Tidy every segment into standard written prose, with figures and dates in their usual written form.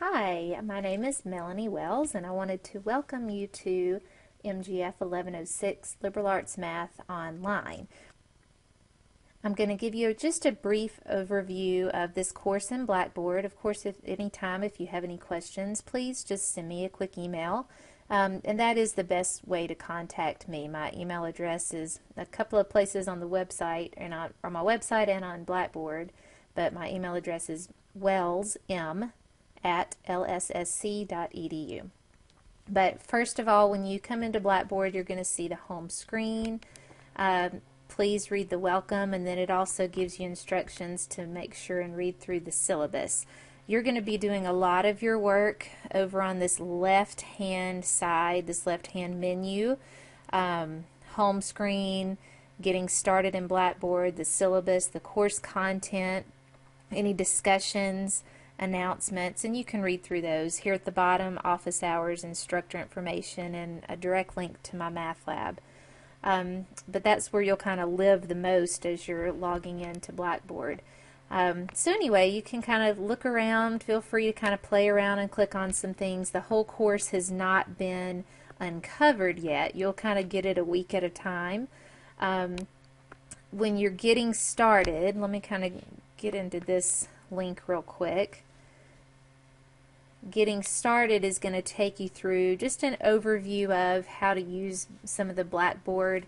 Hi, my name is Melanie Wells, and I wanted to welcome you to MGF 1106 Liberal Arts Math Online. I'm going to give you just a brief overview of this course in Blackboard. Of course, if you have any questions, please just send me a quick email. And that is the best way to contact me. My email address is a couple of places on the website, and on my website and on Blackboard, but my email address is wellsm@lssc.edu. But first of all, when you come into Blackboard, you're going to see the home screen. Please read the welcome, and then it also gives you instructions to make sure and read through the syllabus. You're going to be doing a lot of your work over on this left-hand side, this left-hand menu, home screen, getting started in Blackboard, the syllabus, the course content, any discussions, announcements, and you can read through those. Here at the bottom, office hours, instructor information, and a direct link to my math lab. But that's where you'll kind of live the most as you're logging into Blackboard. So anyway, you can kind of look around, feel free to kind of play around and click on some things. The whole course has not been uncovered yet. You'll kind of get it a week at a time. When you're getting started, let me kind of get into this link real quick. Getting started is going to take you through just an overview of how to use some of the Blackboard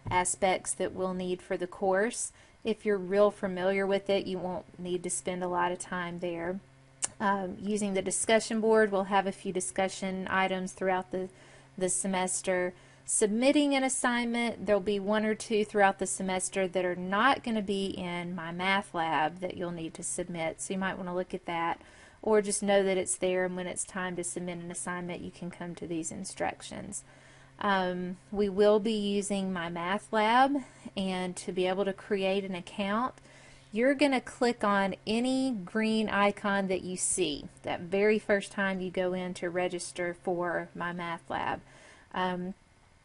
aspects that we'll need for the course. If you're real familiar with it, you won't need to spend a lot of time there. Using the discussion board, we'll have a few discussion items throughout the semester. Submitting an assignment, there'll be one or two throughout the semester that are not going to be in my math lab that you'll need to submit, so you might want to look at that, or just know that it's there, and when it's time to submit an assignment you can come to these instructions. We will be using my math lab, and to be able to create an account, you're going to click on any green icon that you see that very first time you go in to register for my math lab.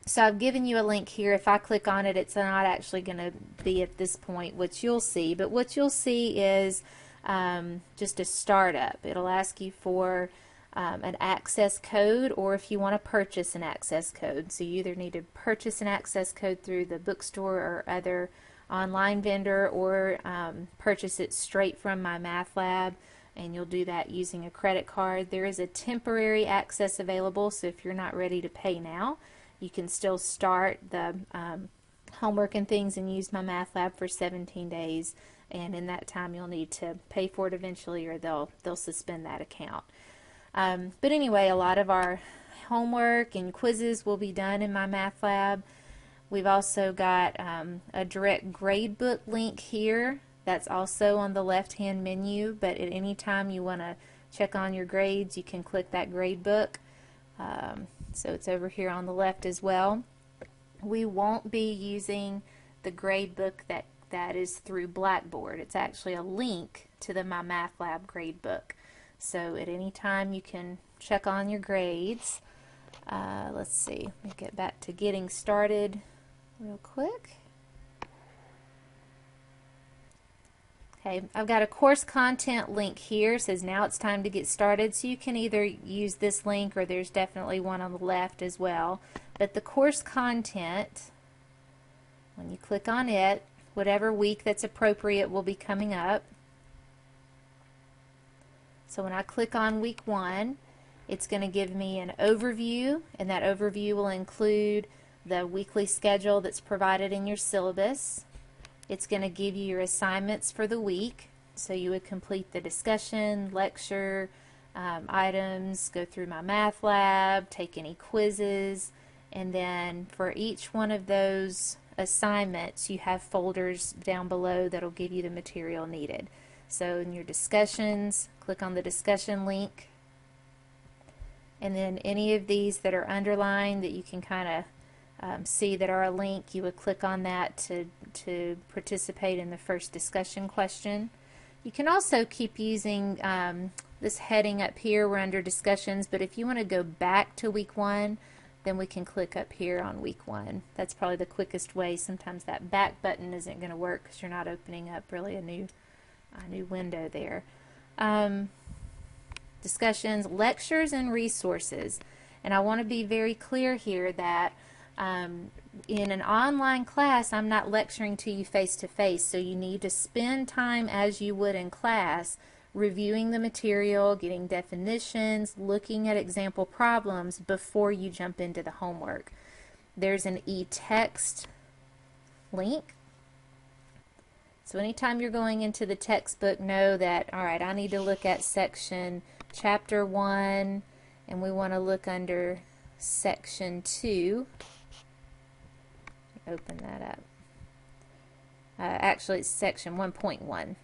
So I've given you a link here. If I click on it, it's not actually going to be at this point what you'll see, but what you'll see is just a startup. It'll ask you for an access code, or if you want to purchase an access code. So you either need to purchase an access code through the bookstore or other online vendor, or purchase it straight from my math lab, and you'll do that using a credit card. There is a temporary access available, so if you're not ready to pay now, you can still start the homework and things and use my math lab for 17 days, and in that time you'll need to pay for it eventually, or they'll suspend that account. But anyway, a lot of our homework and quizzes will be done in my math lab. We've also got a direct gradebook link here. That's also on the left-hand menu, but at any time you want to check on your grades, you can click that gradebook. So it's over here on the left as well. We won't be using the gradebook that is through Blackboard. It's actually a link to the My Math Lab gradebook. So at any time you can check on your grades. Let's see, let me get back to getting started real quick. Okay, I've got a course content link here. It says now it's time to get started, so you can either use this link, or there's definitely one on the left as well. But the course content, when you click on it, whatever week that's appropriate will be coming up. So when I click on week 1, it's going to give me an overview, and that overview will include the weekly schedule that's provided in your syllabus. It's going to give you your assignments for the week, so you would complete the discussion, lecture, items, go through my math lab, take any quizzes, and then for each one of those assignments you have folders down below that'll give you the material needed. So in your discussions, click on the discussion link, and then any of these that are underlined that you can kind of see that are a link, you would click on that to participate in the first discussion question. You can also keep using this heading up here. We're under discussions, but if you want to go back to week 1, then we can click up here on week 1. That's probably the quickest way. Sometimes that back button isn't going to work because you're not opening up really a new window there. discussions, lectures, and resources. And I want to be very clear here that in an online class, I'm not lecturing to you face to face, so you need to spend time as you would in class reviewing the material, getting definitions, looking at example problems before you jump into the homework. There's an e-text link. So anytime you're going into the textbook, know that, all right, I need to look at section chapter 1, and we want to look under section 2. Open that up. Actually, it's section 1.1.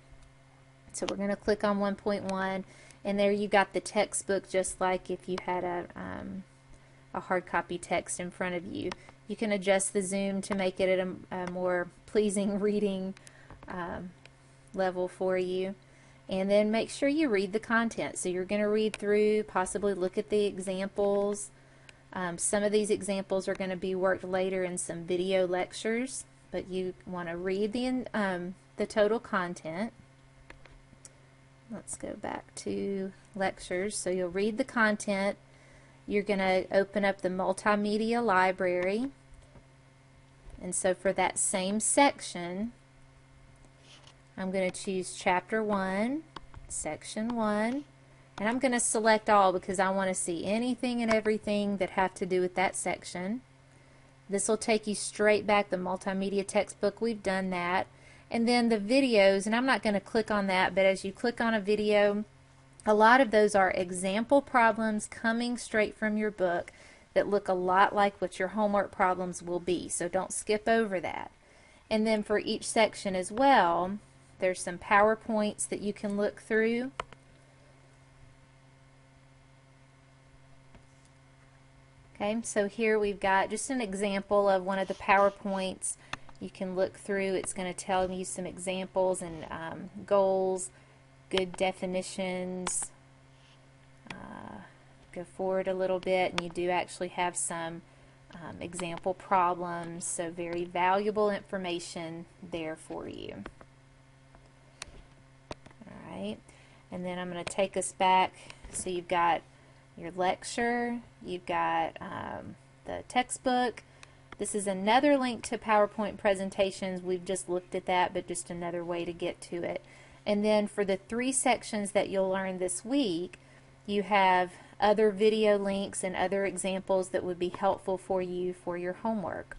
So we're going to click on 1.1, and there you got the textbook, just like if you had a hard copy text in front of you. You can adjust the zoom to make it at a more pleasing reading level for you. And then make sure you read the content. So you're going to read through, possibly look at the examples. Some of these examples are going to be worked later in some video lectures, but you want to read the total content. Let's go back to lectures. So you'll read the content. You're going to open up the multimedia library. And so for that same section, I'm going to choose chapter 1, section 1, and I'm going to select all because I want to see anything and everything that have to do with that section. This will take you straight back, the multimedia textbook. We've done that. And then the videos, and I'm not going to click on that, but as you click on a video, a lot of those are example problems coming straight from your book that look a lot like what your homework problems will be. So don't skip over that. And then for each section as well, there's some PowerPoints that you can look through. Okay, so here we've got just an example of one of the PowerPoints you can look through. It's going to tell you some examples and goals, good definitions. Go forward a little bit, and you do actually have some example problems, so very valuable information there for you. Alright, and then I'm going to take us back. So you've got your lecture, you've got the textbook. This is another link to PowerPoint presentations. We've just looked at that, but just another way to get to it. And then for the 3 sections that you'll learn this week, you have other video links and other examples that would be helpful for you for your homework.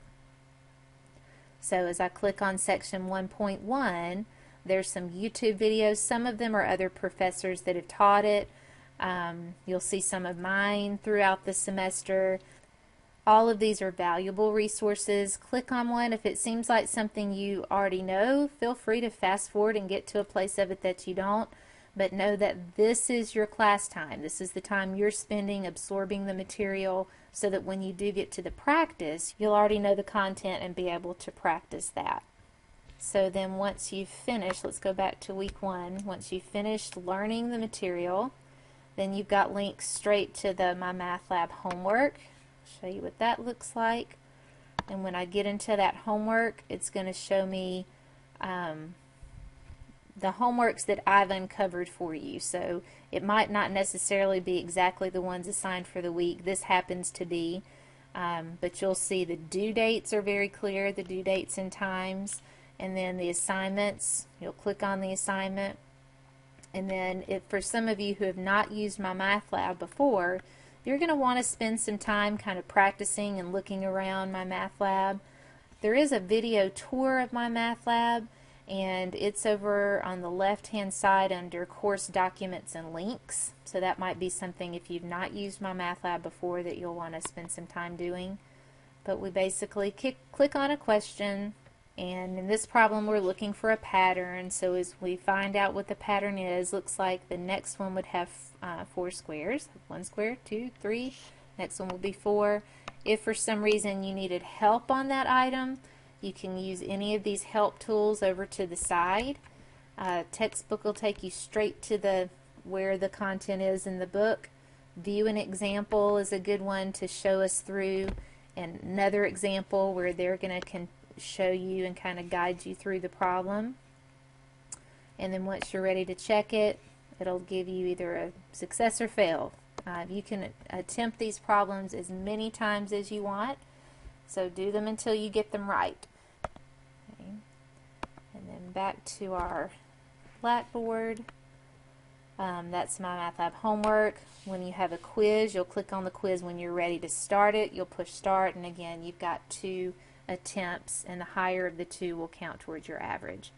So as I click on section 1.1, there's some YouTube videos. Some of them are other professors that have taught it. You'll see some of mine throughout the semester. All of these are valuable resources. Click on one. If it seems like something you already know, feel free to fast forward and get to a place of it that you don't. But know that this is your class time. This is the time you're spending absorbing the material so that when you do get to the practice, you'll already know the content and be able to practice that. So then once you've finished, let's go back to week 1. Once you've finished learning the material, then you've got links straight to the My Math Lab homework. Show you what that looks like. And when I get into that homework, it's going to show me the homeworks that I've uncovered for you. So it might not necessarily be exactly the ones assigned for the week. This happens to be. But you'll see the due dates are very clear, the due dates and times. And then the assignments, you'll click on the assignment. And then if for some of you who have not used My Math Lab before, you're going to want to spend some time kind of practicing and looking around My Math Lab. There is a video tour of My Math Lab, and it's over on the left hand side under course documents and links. So that might be something, if you've not used My Math Lab before, that you'll want to spend some time doing. But we basically click on a question, and in this problem we're looking for a pattern. So as we find out what the pattern is, looks like the next one would have 4 squares. 1 square, 2, 3. Next one will be 4. If for some reason you needed help on that item, you can use any of these help tools over to the side. Textbook will take you straight to where the content is in the book. View an example is a good one to show us through, and another example where they're going to show you and kind of guide you through the problem. And then once you're ready to check it, It'll give you either a success or fail. You can attempt these problems as many times as you want, so do them until you get them right. Okay. And then back to our Blackboard. That's my MyMathLab homework. When you have a quiz, you'll click on the quiz when you're ready to start it. You'll push start, and again, you've got 2 attempts, and the higher of the 2 will count towards your average.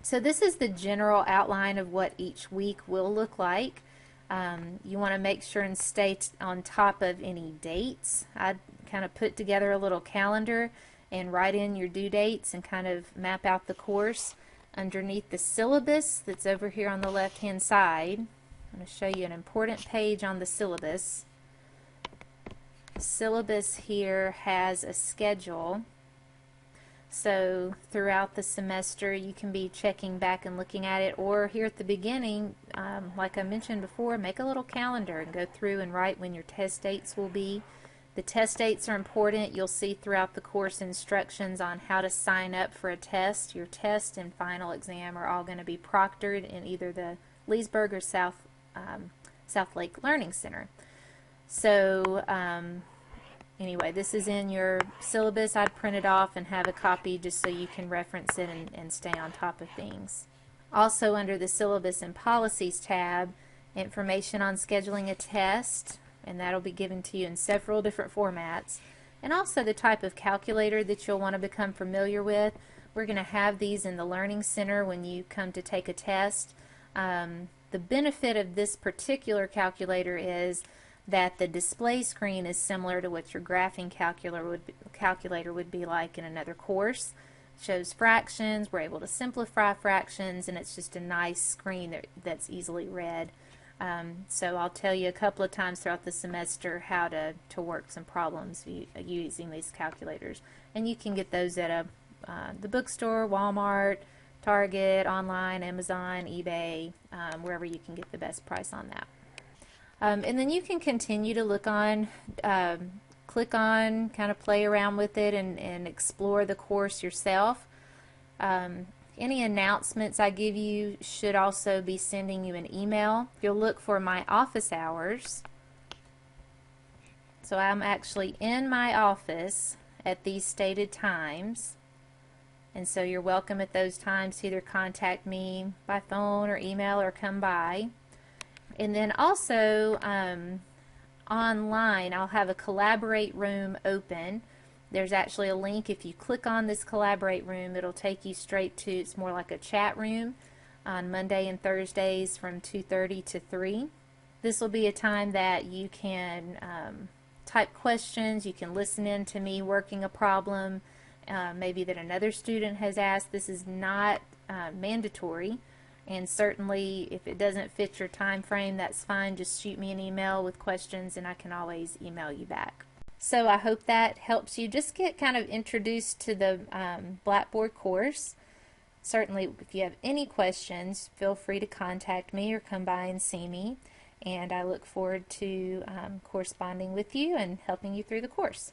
So this is the general outline of what each week will look like. You want to make sure and stay on top of any dates. I kind of put together a little calendar and write in your due dates and kind of map out the course. Underneath the syllabus that's over here on the left hand side, I'm going to show you an important page on the syllabus. The syllabus here has a schedule, so throughout the semester you can be checking back and looking at it, or here at the beginning, like I mentioned before, make a little calendar and go through and write when your test dates will be. The test dates are important. You'll see throughout the course instructions on how to sign up for a test. Your test and final exam are all going to be proctored in either the Leesburg or South Lake Learning Center. So anyway, this is in your syllabus. I'd print it off and have a copy just so you can reference it and stay on top of things. Also under the Syllabus and Policies tab, information on scheduling a test, and that'll be given to you in several different formats, and also the type of calculator that you'll want to become familiar with. We're going to have these in the Learning Center when you come to take a test. The benefit of this particular calculator is that the display screen is similar to what your graphing calculator would be like in another course. It shows fractions, we're able to simplify fractions, and it's just a nice screen that's easily read. So I'll tell you a couple of times throughout the semester how to work some problems using these calculators. And you can get those at the bookstore, Walmart, Target, online, Amazon, eBay, wherever you can get the best price on that. And then you can continue to look on, click on, kind of play around with it and explore the course yourself. Any announcements I give you should also be sending you an email. You'll look for my office hours. So I'm actually in my office at these stated times. And so you're welcome at those times to either contact me by phone or email or come by. And then also online, I'll have a Collaborate room open. There's actually a link. If you click on this Collaborate room, it'll take you straight to, it's more like a chat room on Monday and Thursdays from 2:30 to 3. This will be a time that you can type questions, you can listen in to me working a problem, maybe that another student has asked. This is not mandatory, and certainly if it doesn't fit your time frame, that's fine. Just shoot me an email with questions and I can always email you back. So I hope that helps you just get kind of introduced to the Blackboard course. Certainly if you have any questions, feel free to contact me or come by and see me, and I look forward to corresponding with you and helping you through the course.